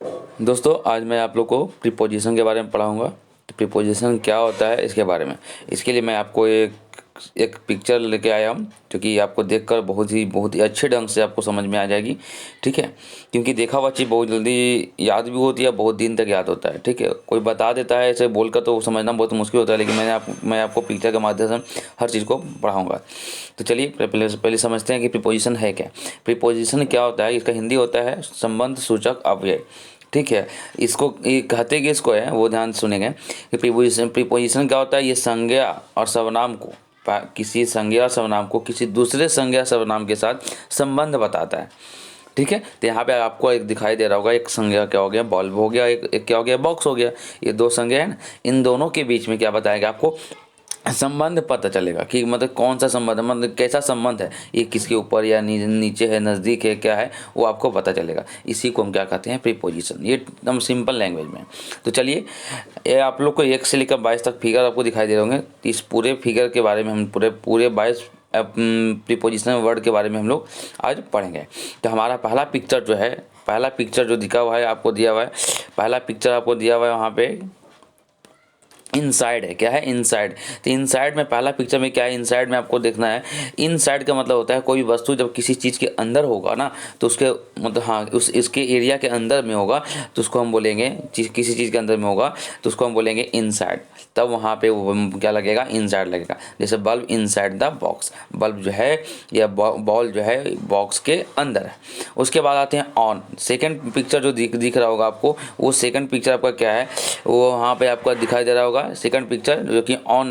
दोस्तों आज मैं आप लोग को प्रीपोजिशन के बारे में पढ़ाऊँगा। तो प्रीपोजिशन क्या होता है इसके बारे में, इसके लिए मैं आपको एक पिक्चर लेके आया हूँ जो कि आपको देखकर बहुत ही अच्छे ढंग से आपको समझ में आ जाएगी। ठीक है, क्योंकि देखा हुआ चीज़ बहुत जल्दी याद भी होती है, बहुत दिन तक याद होता है। ठीक है, कोई बता देता है ऐसे बोलकर तो समझना बहुत मुश्किल होता है, लेकिन मैं आपको पिक्चर के माध्यम से हर चीज़ को पढ़ाऊँगा। तो चलिए पहले समझते हैं कि प्रीपोजिशन है क्या। प्रीपोजिशन क्या होता है, इसका हिंदी होता है संबंध सूचक अव्यय। ठीक है, इसको ये कहते कि इसको है वो ध्यान सुनेंगे कि प्रीपोजिशन क्या होता है। ये संज्ञा और सर्वनाम को किसी संज्ञा सर्वनाम को किसी दूसरे संज्ञा सर्वनाम के साथ संबंध बताता है। ठीक है, तो यहाँ पे आपको एक दिखाई दे रहा होगा, एक संज्ञा क्या हो गया, बल्ब हो गया, एक क्या हो गया, बॉक्स हो गया। ये दो संज्ञा है ना, इन दोनों के बीच में क्या बताएगा आपको संबंध पता चलेगा कि मतलब कौन सा संबंध है, मतलब कैसा संबंध है, ये किसके ऊपर या नीचे है, नज़दीक है, क्या है वो आपको पता चलेगा। इसी को हम क्या कहते हैं, प्रीपोजिशन। ये एकदम सिंपल लैंग्वेज में। तो चलिए ये आप लोग को 1 से लेकर 22 तक फिगर आपको दिखाई दे रहे होंगे। इस पूरे फिगर के बारे में हम पूरे 22 प्रीपोजिशन वर्ड के बारे में हम लोग आज पढ़ेंगे। तो हमारा पहला पिक्चर जो दिखा हुआ है आपको दिया हुआ है, पहला पिक्चर आपको दिया हुआ है वहाँ पे इनसाइड है। क्या है, इनसाइड। तो इनसाइड में पहला पिक्चर में क्या है, इनसाइड में आपको देखना है। इनसाइड का मतलब होता है कोई भी वस्तु जब किसी चीज़ के अंदर होगा ना, तो उसके मतलब हाँ इसके एरिया के अंदर में होगा तो उसको हम बोलेंगे, किसी चीज़ के अंदर में होगा तो उसको हम बोलेंगे इनसाइड। तब वहाँ पे वो क्या लगेगा, इनसाइड लगेगा। जैसे bulb inside the box, bulb जो है या बॉल जो है बॉक्स के अंदर है। उसके बाद आते हैं ऑन। सेकेंड पिक्चर जो दिख रहा होगा आपको, वो सेकेंड पिक्चर आपका क्या है, वो वहाँ पे आपका दिखाई दे रहा होगा सेकंड पिक्चर जो कि ऑन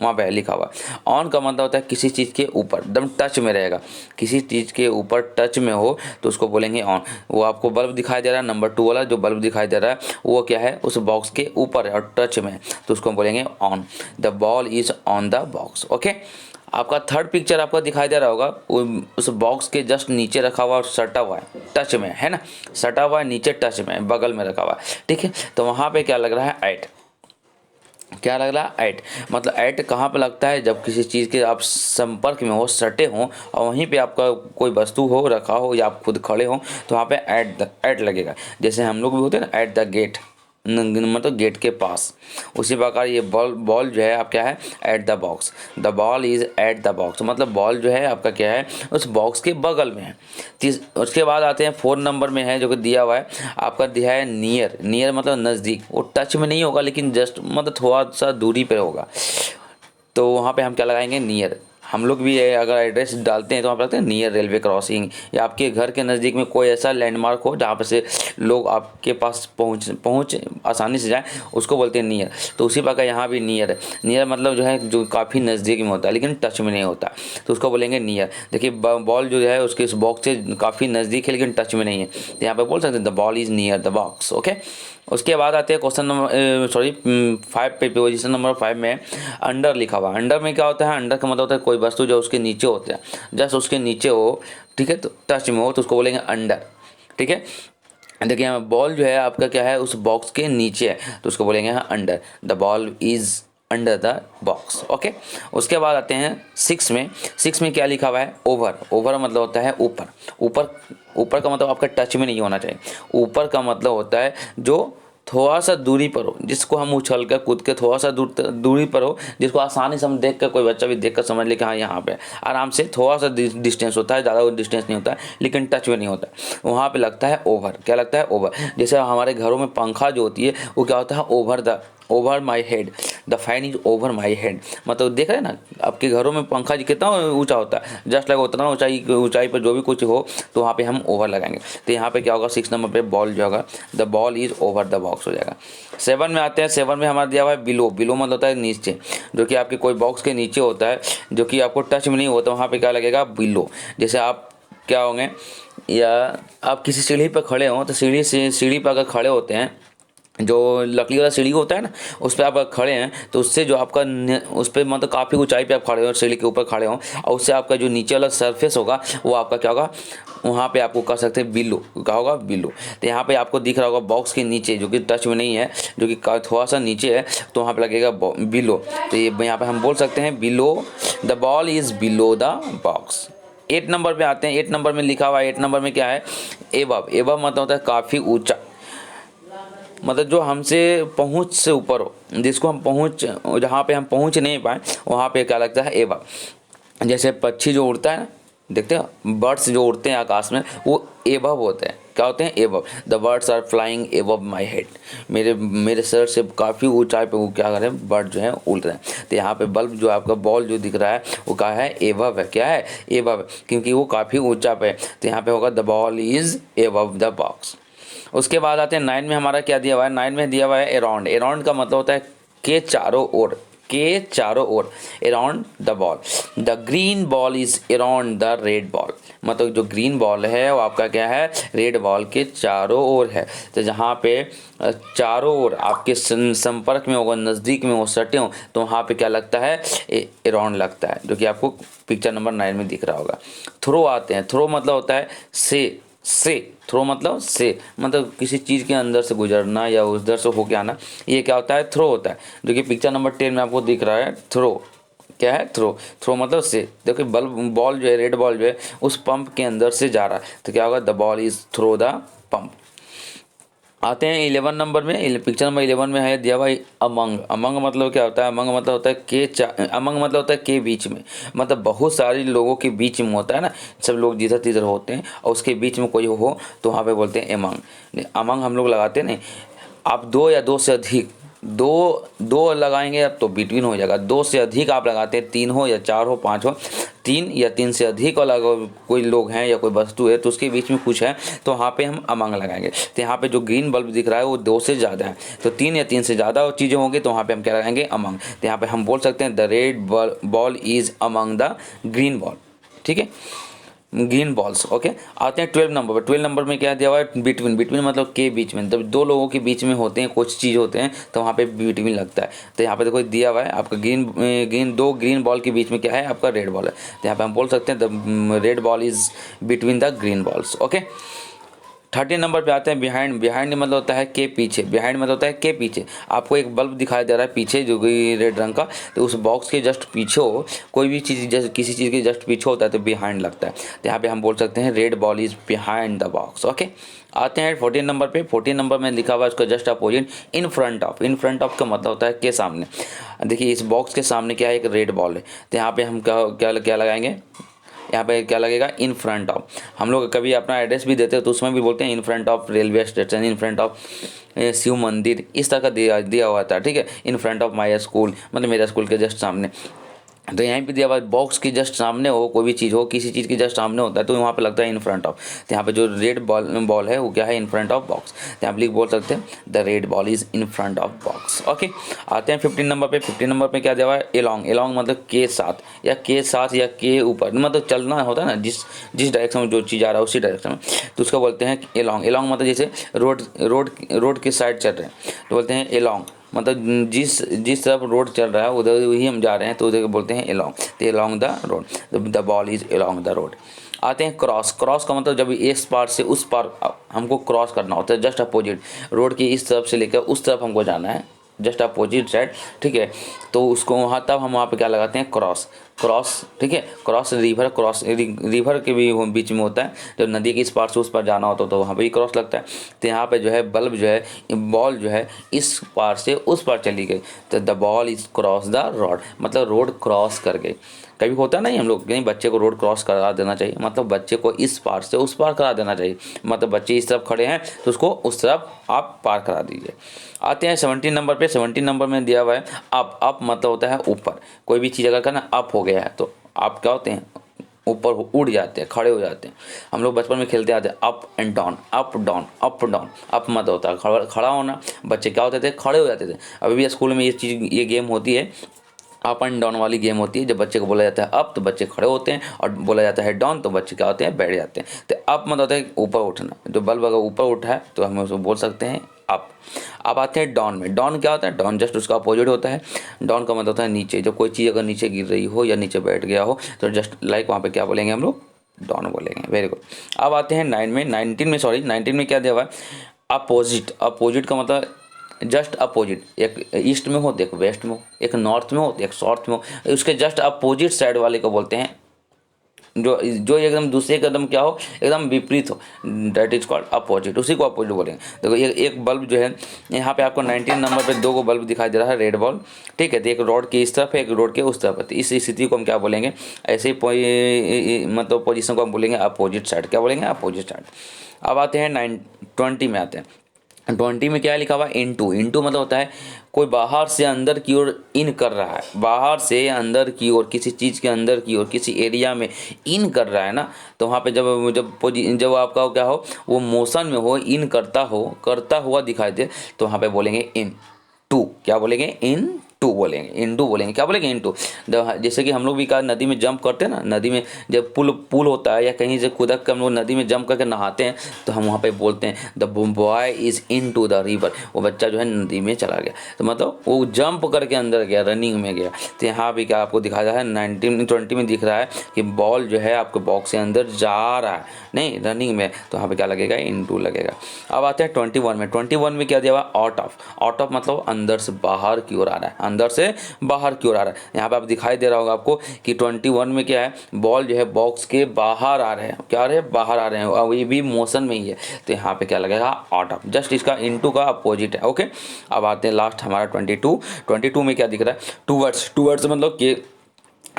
वहाँ पे लिखा हुआ। ऑन का मतलब होता है किसी चीज़ के ऊपर एकदम टच में रहेगा, किसी चीज़ के ऊपर टच में हो तो उसको बोलेंगे ऑन। वो आपको बल्ब दिखाई दे रहा है, नंबर 2 वाला जो बल्ब दिखाई दे रहा है वो क्या है, उस बॉक्स के ऊपर है और टच में है तो उसको बोलेंगे on. The ball is on the box. Okay, आपका थर्ड पिक्चर आपको दिखाई दे रहा होगा, उस बॉक्स के जस्ट नीचे रखा हुआ और सटा हुआ है, टच में है ना, सटा हुआ है नीचे, टच में बगल में रखा हुआ है। ठीक है, तो वहाँ पे क्या लग रहा है, एट। क्या लग रहा है, एट। मतलब एट कहाँ पे लगता है, जब किसी चीज़ के आप संपर्क में हो, सटे हों और वहीं पे आपका कोई वस्तु हो रखा हो या आप खुद खड़े हो तो वहाँ पे एट लगेगा। जैसे हम लोग भी होते हैं ना, एट द गेट, मतलब गेट के पास। उसी प्रकार ये बॉल जो है आप क्या है, at the box. The ball is at the box, मतलब बॉल जो है आपका क्या है, उस बॉक्स के बगल में है। उसके बाद आते हैं 4 नंबर में है जो कि दिया हुआ है आपका, दिया है नियर। नियर मतलब नज़दीक, वो टच में नहीं होगा लेकिन जस्ट मतलब थोड़ा सा दूरी पर होगा, तो वहाँ पे हम क्या लगाएंगे, नियर। हम लोग भी अगर एड्रेस डालते हैं तो वहाँ पर लगते हैं नियर रेलवे क्रॉसिंग, या आपके घर के नज़दीक में कोई ऐसा लैंडमार्क हो जहाँ पर से लोग आपके पास पहुँच आसानी से जाएं, उसको बोलते हैं नियर। तो उसी प्रकार यहाँ भी नियर है। नियर मतलब जो है जो काफ़ी नज़दीक में होता है लेकिन टच में नहीं होता, तो उसको बोलेंगे नियर। देखिए बॉल जो है उसके इस बॉक्स से काफ़ी नज़दीक है लेकिन टच में नहीं है, तो यहाँ पर बोल सकते हैं the ball is near the box. Okay, उसके बाद आते हैं क्वेश्चन नंबर 5 पे, पोजीशन नंबर 5 में अंडर लिखा हुआ। अंडर में क्या होता है, अंडर का मतलब होता है कोई वस्तु जो उसके नीचे होता है, जस्ट उसके नीचे हो, ठीक है, तो टच में हो तो उसको बोलेंगे अंडर। ठीक है, देखिए यहाँ बॉल जो है आपका क्या है, उस बॉक्स के नीचे है तो उसको बोलेंगे under. The ball is under the box. Okay, उसके बाद आते हैं 6 में। 6 में क्या लिखा हुआ है, ओवर। ओवर मतलब होता है ऊपर। ऊपर का मतलब आपका टच में नहीं होना चाहिए। ऊपर का मतलब होता है जो थोड़ा सा दूरी पर हो, जिसको हम उछल कर कूद के थोड़ा सा दूरी पर हो, जिसको आसानी से हम देख कर, कोई बच्चा भी देख कर समझ ले कि हाँ यहाँ पे आराम से, थोड़ा सा डिस्टेंस होता है, ज़्यादा डिस्टेंस नहीं होता है लेकिन टच में नहीं होता, वहाँ पे लगता है ओवर। क्या लगता है, ओवर। जैसे हमारे घरों में पंखा जो होती है वो क्या होता है, over my head, the fan is over my head. मतलब देख रहे हैं ना, आपके घरों में पंखा जी कितना ऊंचा होता है, जस्ट लगा उतना ऊंचाई पर जो भी कुछ हो तो वहाँ पे हम ओवर लगाएंगे। तो यहाँ पे क्या होगा, 6 नंबर पे बॉल जो होगा, the ball is over the box हो जाएगा। 7 में आते हैं। 7 में हमारा दिया हुआ है बिलो। बिलो मतलब होता है नीचे, जो कि आपके कोई बॉक्स के नीचे होता है, जो कि आपको टच में नहीं होता, वहाँ पे क्या लगेगा, बिलो। जैसे आप क्या होंगे, या आप किसी सीढ़ी पर खड़े हों तो सीढ़ी पर अगर खड़े होते हैं, जो लकड़ी वाला सीढ़ी होता है ना, उस पर आप खड़े हैं तो उससे जो आपका उस पर मतलब काफ़ी ऊंचाई पे आप खड़े हो, सीढ़ी के ऊपर खड़े हो, और उससे आपका जो नीचे वाला सरफेस होगा वो आपका क्या होगा, वहाँ पे आपको कह सकते हैं बिलो। क्या होगा, बिलो। तो यहाँ पे आपको दिख रहा होगा बॉक्स के नीचे, जो कि टच में नहीं है, जो कि थोड़ा सा नीचे है, तो वहाँ पे लगेगा बिलो। तो ये यहाँ पे हम बोल सकते हैं below, the ball is below the box. 8 number पे आते हैं। 8 नंबर में लिखा हुआ है, 8 नंबर में क्या है, एबव। एबव मतलब होता है काफ़ी ऊंचा, मतलब जो हमसे पहुँच से ऊपर हो, जिसको हम पहुँच, जहाँ पे हम पहुँच नहीं पाए वहाँ पे क्या लगता है एबव। जैसे पक्षी जो उड़ता है ना, देखते हो बर्ड्स जो उड़ते हैं आकाश में, वो एबव होते हैं। क्या होते हैं? Above. The birds are flying above my head. मेरे सर से काफ़ी ऊंचाई पे वो क्या कर रहे हैं, बर्ड जो है उड़ रहे हैं। तो यहाँ पे बल्ब जो आपका बॉल जो दिख रहा है वो क्या है? एबव है। क्या है? एबव, क्योंकि वो काफ़ी ऊंचा पे है। तो यहाँ पे होगा the ball is above the box. उसके बाद आते हैं 9 में, हमारा क्या दिया हुआ है? 9 में दिया हुआ है अराउंड। अराउंड का मतलब होता है के चारों ओर, के चारों ओर, around the ball. The green ball is around the red ball. मतलब जो ग्रीन बॉल है वो आपका क्या है? रेड बॉल के चारों ओर है। तो जहाँ पे चारों ओर आपके संपर्क में होगा, नज़दीक में हो, सटे हो, तो वहाँ पे क्या लगता है? अराउंड लगता है, जो कि आपको पिक्चर नंबर 9 में दिख रहा होगा। थ्रो आते हैं। थ्रो मतलब होता है से। थ्रो मतलब से, मतलब किसी चीज़ के अंदर से गुजरना या उधर से होके आना, ये क्या होता है? थ्रो होता है, जो कि पिक्चर नंबर 10 में आपको दिख रहा है। थ्रो क्या है? थ्रो। थ्रो मतलब से। देखो बॉल जो है, रेड बॉल जो है, उस पंप के अंदर से जा रहा है, तो क्या होगा? The ball is throw the pump. आते हैं 11 नंबर में। पिक्चर नंबर 11 में है दिया भाई अमंग। अमंग मतलब क्या होता है? अमंग मतलब होता है अमंग मतलब होता है के बीच में, मतलब बहुत सारे लोगों के बीच में होता है ना, सब लोग जिधर तिधर होते हैं और उसके बीच में कोई हो तो वहाँ पे बोलते हैं अमंग। अमंग हम लोग लगाते हैं नहीं, आप दो या दो से अधिक, दो लगाएंगे अब तो बिटवीन हो जाएगा। दो से अधिक आप लगाते हैं, 3 हो या 4 हो 5 हो, 3 या 3 से अधिक और कोई लोग हैं या कोई वस्तु है तो उसके बीच में कुछ है, तो वहाँ पे हम अमंग लगाएंगे। तो यहाँ पे जो ग्रीन बल्ब दिख रहा है वो 2 से ज़्यादा है, तो 3 या 3 से ज़्यादा चीज़ें होंगी तो वहाँ पे हम क्या लगाएंगे? अमंग। तो यहाँ पे हम बोल सकते हैं the red ball is among the green ball. ठीक है, ग्रीन बॉल्स। ओके, आते हैं 12 नंबर पर। 12 नंबर में क्या दिया हुआ है? बिटवीन। बिटवीन मतलब के बीच में, जब दो लोगों के बीच में होते हैं कुछ चीज़ होते हैं तो वहाँ पे बिटवीन लगता है। तो यहाँ पे देखो दिया हुआ है आपका दो ग्रीन बॉल के बीच में क्या है? आपका रेड बॉल है। तो यहाँ पे हम बोल सकते हैं the red ball is between the green balls. Okay, 13 number पे आते हैं बिहाइंड। बिहाइंड मतलब होता है के पीछे। बिहाइंड मतलब होता है के पीछे। आपको एक बल्ब दिखाई दे रहा है पीछे जो कि रेड रंग का, तो उस बॉक्स के जस्ट पीछे हो, कोई भी चीज़ जैसे किसी चीज़ के जस्ट पीछे होता है तो बिहाइंड लगता है। तो यहाँ पे हम बोल सकते हैं red ball is behind the box. Okay, आते हैं 14 नंबर पे। 14 नंबर में लिखा हुआ है उसका just opposite in front of. In front of का मतलब होता है के सामने। देखिए इस बॉक्स के सामने क्या है? एक रेड बॉल है, तो यहाँ पे हम क्या लगाएंगे? यहाँ पे क्या लगेगा? इन फ्रंट ऑफ। हम लोग कभी अपना एड्रेस भी देते हैं तो उसमें भी बोलते हैं in front of railway station, in front of Shiv mandir, इस तरह का दिया हुआ था। ठीक है, in front of my school मतलब मेरा स्कूल के जस्ट सामने। तो यहाँ पे दिया हुआ बॉक्स के जस्ट सामने हो, कोई भी चीज़ हो, किसी चीज़ के जस्ट सामने होता है तो वहाँ पे लगता है इन फ्रंट ऑफ। तो यहाँ पे जो रेड बॉल है वो क्या है? In front of box. तो यहाँ पे बोल सकते हैं the red ball is in front of box. Okay, आते हैं 15 नंबर पे। 15 नंबर पे क्या दिया हुआ है? एलॉन्ग। एलॉन्ग मतलब के साथ या के साथ या के ऊपर, मतलब चलना होता है ना, जिस डायरेक्शन में जो चीज़ आ रहा है उसी डायरेक्शन में, तो उसको बोलते हैं एलॉन्ग। एलॉन्ग मतलब जैसे रोड के साइड चल रहे हैं तो बोलते हैं एलॉन्ग, मतलब जिस तरफ रोड चल रहा है उधर ही हम जा रहे हैं तो उधर बोलते हैं एलॉन्ग। तो along the road, the ball is along the road. आते हैं क्रॉस। क्रॉस का मतलब जब इस पार से उस पार हमको क्रॉस करना होता है, जस्ट अपोजिट रोड की इस तरफ से लेकर उस तरफ हमको जाना है, जस्ट अपोजिट साइड। ठीक है, तो उसको वहाँ तब हम वहाँ पे क्या लगाते हैं? क्रॉस। क्रॉस, ठीक है, क्रॉस रिवर के भी बीच में होता है, जब नदी के इस पार से उस पार जाना होता है तो वहाँ पे भी क्रॉस लगता है। तो यहाँ पे जो है बल्ब जो है, बॉल जो है इस पार से उस पार चली गई, तो the ball is cross the road, मतलब रोड क्रॉस कर गई। कभी होता नहीं हम लोग कहीं बच्चे को रोड क्रॉस करा देना चाहिए, मतलब बच्चे को इस पार से उस पार करा देना चाहिए, मतलब बच्चे इस तरफ खड़े हैं तो उसको उस तरफ आप पार करा दीजिए। आते हैं 17 नंबर पे। 17 नंबर में दिया हुआ है अप। अप मतलब होता है ऊपर। कोई भी चीज़ अगर करना अप हो गया है तो आप क्या होते हैं? ऊपर उड़ जाते हैं, खड़े हो जाते हैं। हम लोग बचपन में खेलते आते हैं up and down, up down, up down. Up मतलब होता है खड़ा होना, बच्चे क्या होते थे? खड़े हो जाते थे। अभी भी स्कूल में ये गेम होती है, अप एंड डाउन वाली गेम होती है। जब बच्चे को बोला जाता है अप तो बच्चे खड़े होते हैं, और बोला जाता है डाउन तो बच्चे क्या होते हैं? बैठ जाते हैं। तो अप मतलब होता है ऊपर उठना। जो बल्ब अगर ऊपर उठा है तो हम उसको बोल सकते हैं अप। अब आते हैं डाउन में। डाउन क्या होता है? डाउन जस्ट उसका अपोजिट होता है। डाउन का मतलब होता है नीचे। जब कोई चीज़ अगर नीचे गिर रही हो या नीचे बैठ गया हो तो जस्ट लाइक वहाँ पे क्या बोलेंगे हम लोग? डाउन बोलेंगे। Very good. अब आते हैं 19 में क्या दिया हुआ है? अपोजिट। अपोजिट का मतलब जस्ट अपोजिट। एक ईस्ट में हो तो एक वेस्ट में हो, एक नॉर्थ में हो तो एक साउथ में हो, उसके जस्ट अपोजिट साइड वाले को बोलते हैं जो जो एकदम दूसरे कदम क्या हो, एकदम विपरीत हो, दैट इज कॉल्ड अपोजिट, उसी को अपोजिट बोलेंगे। देखो एक बल्ब जो है यहाँ पे आपको 19 नंबर पे 2 बल्ब दिखाई दे रहा है, रेड बॉल, ठीक है। तो एक रोड के इस तरफ है, एक रोड के उस तरफ है। तो इस स्थिति को हम क्या बोलेंगे, ऐसे ही मतलब पोजीशन को हम बोलेंगे अपोजिट साइड। क्या बोलेंगे, अपोजिट साइड। अब आते हैं 20 में आते हैं। 20 में क्या लिखा हुआ है, इनटू। इनटू मतलब होता है कोई बाहर से अंदर की ओर इन कर रहा है, बाहर से अंदर की ओर, किसी चीज़ के अंदर की ओर, किसी एरिया में इन कर रहा है ना, तो वहाँ पे जब आपका क्या हो, वो मोशन में हो, इन करता हुआ दिखाई दे, तो वहाँ पे बोलेंगे इन टू। क्या बोलेंगे, इन टू बोलेंगे, इनटू बोलेंगे। क्या बोलेंगे, इनटू। जैसे कि हम लोग भी कहा नदी में जंप करते हैं ना, नदी में जब पुल होता है या कहीं से कूदक कर हम लोग नदी में जंप करके नहाते हैं, तो हम वहाँ पे बोलते हैं the boy is into the river रिवर, वो बच्चा जो है नदी में चला गया, तो मतलब वो जंप करके अंदर गया, रनिंग में गया। तो यहाँ भी क्या आपको दिखाया है, 20 में दिख रहा है कि बॉल जो है आपके बॉक्स से अंदर जा रहा है, नहीं रनिंग में, तो यहाँ पे क्या लगेगा, इनटू लगेगा। अब आते हैं 21 में। 21 में क्या दिया हुआ, आउट ऑफ। आउट ऑफ मतलब अंदर से बाहर की ओर आ रहा है, अंदर से बाहर की ओर आ रहा है। यहाँ पे आप दिखाई दे रहा होगा आपको कि 21 में क्या है, बॉल जो है बॉक्स के बाहर आ रहे हैं, क्या आ रहे हैं, बाहर आ रहे हैं, और ये भी मोशन में ही है, तो यहाँ पे क्या लगेगा, आउट ऑफ। जस्ट इसका इनटू का अपोजिट है, ओके। अब आते हैं लास्ट हमारा 22 में क्या दिख रहा है, टूवर्ड्स मतलब कि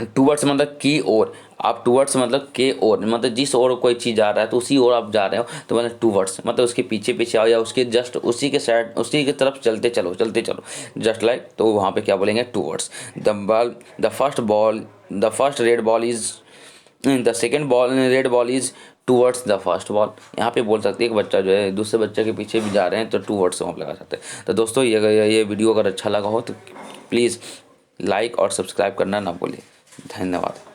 टूवर्ड्स मतलब की ओर, आप टूवर्ड्स मतलब के ओर, मतलब जिस ओर कोई चीज़ जा रहा है तो उसी ओर आप जा रहे हो, तो मतलब टूवर्ड्स मतलब उसके पीछे पीछे आओ, या उसके जस्ट उसी के साइड, उसी की तरफ चलते चलो जस्ट लाइक, तो वहाँ पे क्या बोलेंगे, towards. The first red ball is, the second red ball is towards the first ball. यहाँ पे बोल सकते हैं एक बच्चा जो है दूसरे बच्चे के पीछे भी जा रहे हैं, तो टूवर्ड्स वहाँ लगा सकते हैं। तो दोस्तों ये वीडियो अगर अच्छा लगा हो तो प्लीज़ लाइक और सब्सक्राइब करना ना भूलिए। धन्यवाद।